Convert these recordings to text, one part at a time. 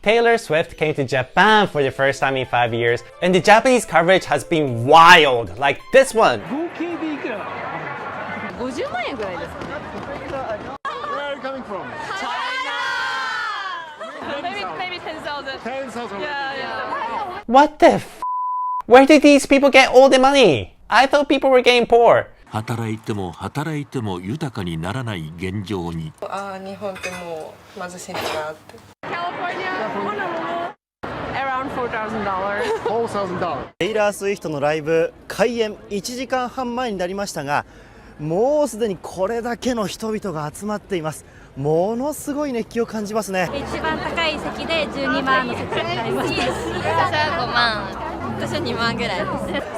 Taylor Swift came to Japan for the first time in 5 years, and the Japanese coverage has been wild, like this one. Where are you coming from? Maybe 10,000. 10,000. Yeah. What the f? Where did these people get all the money? I thought people were getting poor. 働いても働いても豊かにならない現状に。日本ってもう貧しいんだなって。California, around $4,000. $4,000. テイラー・スウィフトのライブ開演1時間半前になりましたが、もうすでにこれだけの人々が集まっています。ものすごい熱気を感じますね。一番高い席で12万の席になりました。私は5万、私は2万ぐらいです。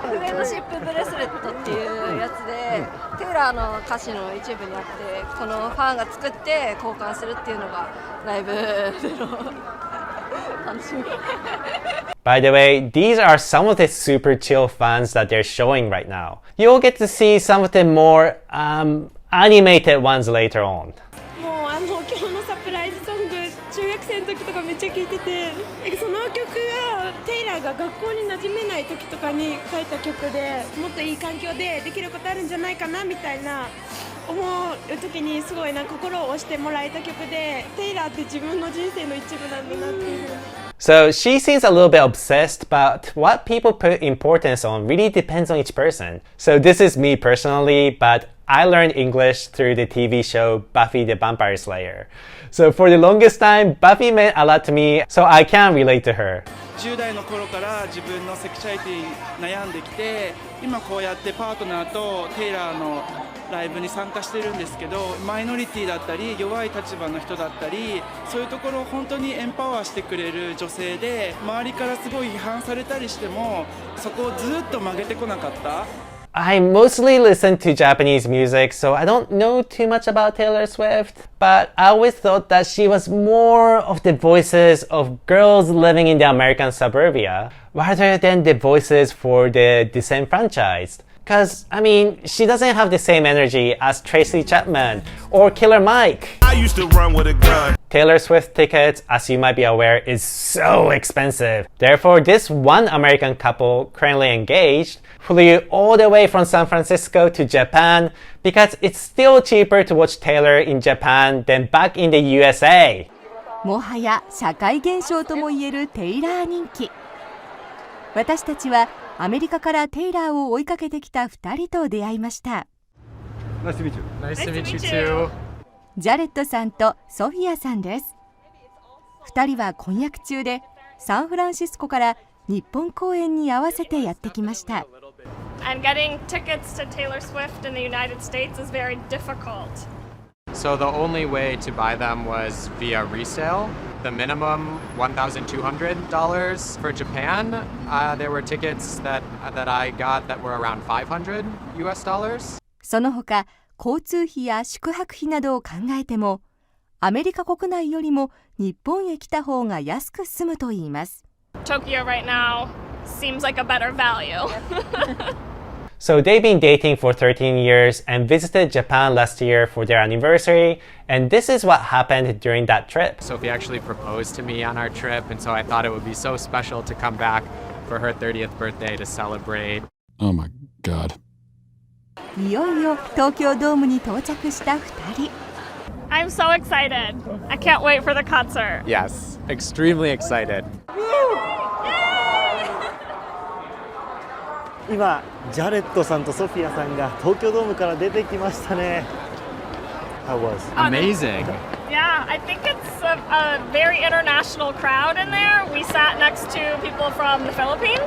フレンドシップブレスレットっていうやつで、テイラーの歌詞の一部にあって、このファンが作って交換するっていうのがライブでの楽しみ。By the way, these are some of the super chill fans that they're showing right now. You'll get to see some of the more animated ones later on. もう今日のサプライズソング中学生の時とかめっちゃ聴いてて、その曲がテイラーが学校に馴染めない時とかに書いた曲で、もっといい環境でできることあるんじゃないかなみたいな思う時にすごい心を押してもらえた曲で、テイラーって自分の人生の一部なんだなっていうふうに。So she seems a little bit obsessed, but what people put importance on really depends on each person. So this is me personally, but I learned English through the TV show Buffy the Vampire Slayer. So for the longest time, Buffy meant a lot to me, so I can relate to her. 10代の頃から自分のセクシャリティ悩んできて、今こうやってパートナーとテイラーのライブに参加してるんですけど、マイノリティだったり弱い立場の人だったり、そういうところを本当にエンパワーしてくれる女性で、周りからすごい批判されたりしてもそこをずっと曲げてこなかった。I mostly listen to Japanese music, so I don't know too much about Taylor Swift, but I always thought that she was more of the voices of girls living in the American suburbia, rather than the voices for the disenfranchised. Because, I mean, she doesn't have the same energy as Tracy Chapman or Killer Mike. I used to run with a gun. Taylor Swift tickets, as you might be aware, is so expensive. Therefore, this one American couple currently engaged flew all the way from San Francisco to Japan because it's still cheaper to watch Taylor in Japan than back in the USA. もはや社会現象ともいえるテイラー人気。私たちはアメリカからテイラーを追いかけてきた2人と出会いました。Nice to meet you. Nice to meet you too. ジャレットさんとソフィアさんです。2人は婚約中でサンフランシスコから日本公演に合わせてやってきました。And getting tickets to Taylor Swift in the United States is very difficult. So the only way to buy them was via resale. The minimum $1,200 for Japan. There were tickets that I got that were around $500 US. その他、交通費や宿泊費などを考えても、アメリカ国内よりも日本へ来た方が安く済むといいます。Tokyo right now seems like a better value. So they've been dating for 13 years and visited Japan last year for their anniversary, and this is what happened during that trip. Sophie actually proposed to me on our trip, and so I thought it would be so special to come back for her 30th birthday to celebrate. Oh my god. いよいよ東京ドームに到着した2人。I'm so excited. I can't wait for the concert. Yes, extremely excited. 今、ジャレットさんとソフィアさんが東京ドームから出てきましたね。How was? Amazing. Yeah, I think it's a very international crowd in there. We sat next to people from the Philippines.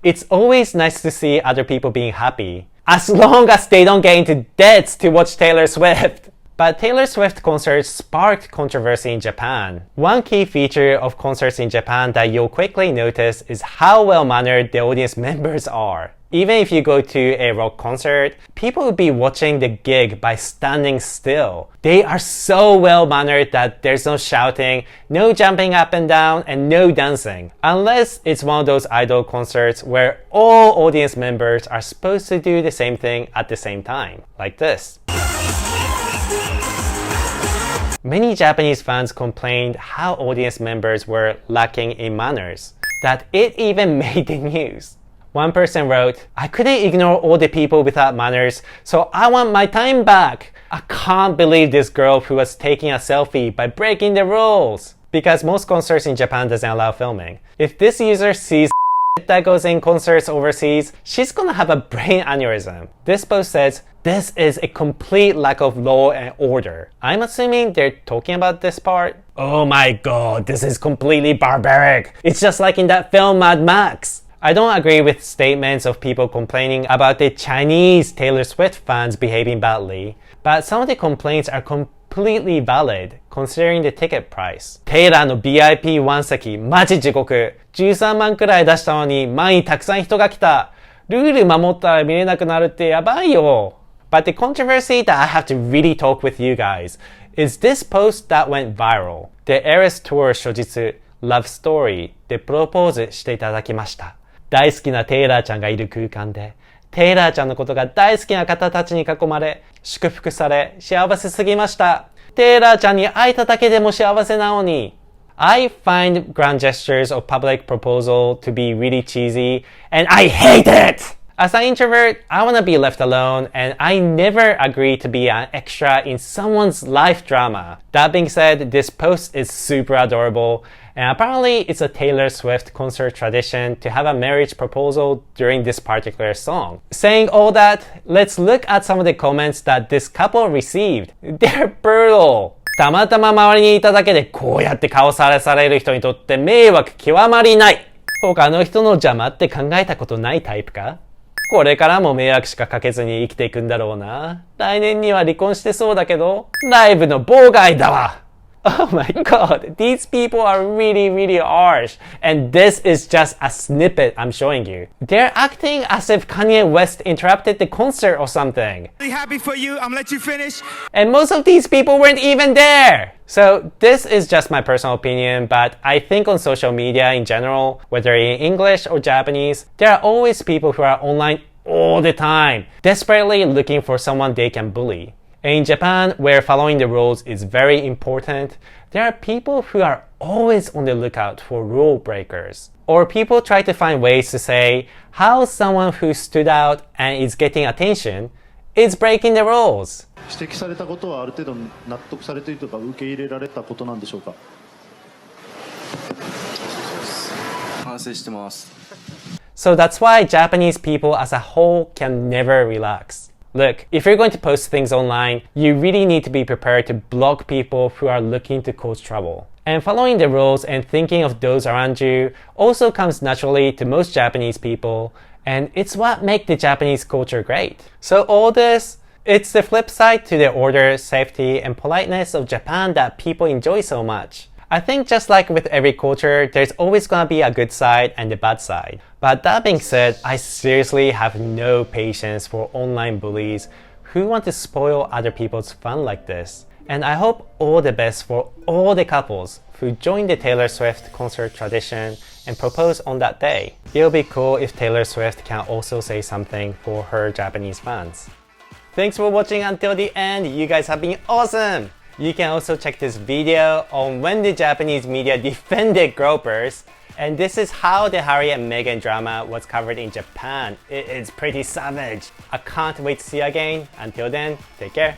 It's always nice to see other people being happy, as long as they don't get into debts to watch Taylor Swift. But Taylor Swift concerts sparked controversy in Japan. One key feature of concerts in Japan that you'll quickly notice is how well-mannered the audience members are. Even if you go to a rock concert, people will be watching the gig by standing still. They are so well-mannered that there's no shouting, no jumping up and down, and no dancing. Unless it's one of those idol concerts where all audience members are supposed to do the same thing at the same time, like this. many Japanese fans complained how audience members were lacking in manners, that it even made the news. One person wrote, "I couldn't ignore all the people without manners, so I want my time back. I can't believe this girl who was taking a selfie by breaking the rules." Because most concerts in Japan doesn't allow filming. If this user sees that goes in concerts overseas, she's gonna have a brain aneurysm. This post says, "This is a complete lack of law and order." I'm assuming they're talking about this part. Oh my god, this is completely barbaric. It's just like in that film Mad Max. I don't agree with statements of people complaining about the Chinese Taylor Swift fans behaving badly, but some of the complaints are completely valid considering the ticket price. テイラーの VIP1 席マジ地獄。13万くらい出したのに前にたくさん人が来た。ルール守ったら見れなくなるってやばいよ。But the controversy that I have to really talk with you guys is this post that went viral. The Eras Tour 初日 Love Story でプロポーズしていただきました。大好きなテイラーちゃんがいる空間で、テイラーちゃんのことが大好きな方たちに囲まれ、祝福され、幸せすぎました。テイラーちゃんに会えただけでも幸せなのに。I find grand gestures of public proposal to be really cheesy, and I hate it! As an introvert, I want to be left alone, and I never agree to be an extra in someone's life drama. That being said, this post is super adorable, and apparently it's a Taylor Swift concert tradition to have a marriage proposal during this particular song. Saying all that, let's look at some of the comments that this couple received. They're brutal. たまたま周りにいただけでこうやって顔される人にとって迷惑極まりない。他の人の邪魔って考えたことないタイプか？これからも迷惑しかかけずに生きていくんだろうな。来年には離婚してそうだけど、ライブの妨害だわ。Oh my god, these people are really, really harsh. And this is just a snippet I'm showing you. They're acting as if Kanye West interrupted the concert or something. Really happy for you, I'm gonna let you finish. And most of these people weren't even there. So this is just my personal opinion, but I think on social media in general, whether in English or Japanese, there are always people who are online all the time, desperately looking for someone they can bully. In Japan, where following the rules is very important, there are people who are always on the lookout for rule breakers. Or people try to find ways to say how someone who stood out and is getting attention is breaking the rules. 指摘されたことはある程度納得されているとか受け入れられたことなんでしょうか？反省してます。 So that's why Japanese people as a whole can never relax. Look, if you're going to post things online, you really need to be prepared to block people who are looking to cause trouble. And following the rules and thinking of those around you also comes naturally to most Japanese people, and it's what makes the Japanese culture great. So all this, it's the flip side to the order, safety, and politeness of Japan that people enjoy so much. I think just like with every culture, there's always gonna be a good side and a bad side. But that being said, I seriously have no patience for online bullies who want to spoil other people's fun like this. And I hope all the best for all the couples who joined the Taylor Swift concert tradition and propose on that day. It'll be cool if Taylor Swift can also say something for her Japanese fans. Thanks for watching until the end. You guys have been awesome! You can also check this video on when the Japanese media defended gropers. And this is how the Harry and Meghan drama was covered in Japan. It is pretty savage. I can't wait to see you again. Until then, take care.